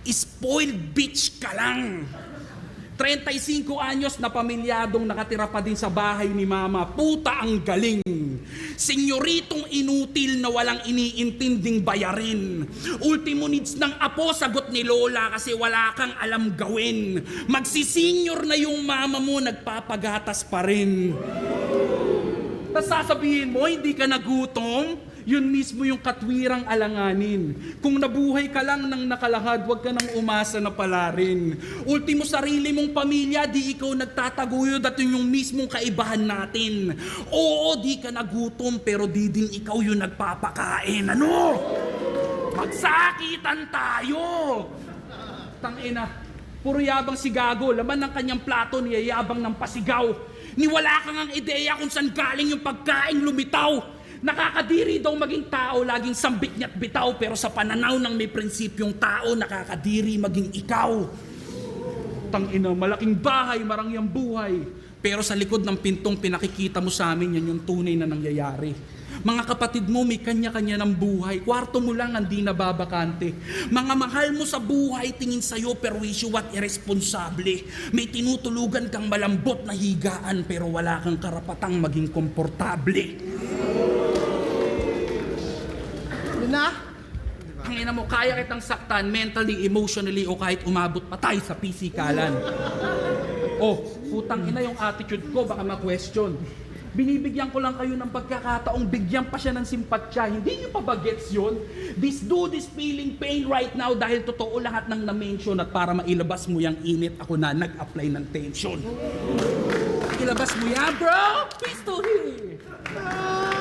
Spoiled bitch ka lang. 35 anyos na pamilyadong nakatira pa din sa bahay ni mama. Puta ang galing. Senyoritong inutil na walang iniintinding bayarin. Ultimo needs ng apo, sagot ni lola kasi wala kang alam gawin. Magsisenyor na yung mama mo, nagpapagatas pa rin. Tapos sasabihin mo, hindi ka nagutom? Yun mismo yung katwirang alanganin. Kung nabuhay ka lang ng nakalahad, huwag ka nang umasa na pala rin. Ultimo sarili mong pamilya, di ikaw nagtataguyod at yun yung mismong kaibahan natin. Oo, di ka nagutom, pero di din ikaw yung nagpapakain. Ano? Magsakitan tayo! Tangina, puro yabang si Gago, laman ng kanyang plato, niyayabang ng pasigaw. Niwala kang ang ideya kung saan galing yung pagkain lumitaw. Nakakadiri daw maging tao, laging sambit niya't bitaw, pero sa pananaw ng may prinsipyong tao, nakakadiri maging ikaw. Tangina, malaking bahay, marangyang buhay. Pero sa likod ng pintong pinakikita mo sa amin, yan yung tunay na nangyayari. Mga kapatid mo, may kanya-kanya ng buhay. Kwarto mo lang, hindi nababakante. Mga mahal mo sa buhay, tingin sa'yo, perwisyo at irresponsable. May tinutulugan kang malambot na higaan, pero wala kang karapatang maging komportable. Na? Ang ina mo, kaya kitang saktan mentally, emotionally, o kahit umabot pa tayo sa pisikalan. Oh, putang ina yung attitude ko, baka ma-question. Binibigyan ko lang kayo ng pagkakataong bigyan pa siya ng simpatsya. Hindi niyo pa ba gets yun? This dude is feeling pain right now dahil totoo lahat ng na-mention at para mailabas mo yung init, ako na nag-apply ng tension. Ilabas mo yan, bro! Pistol here!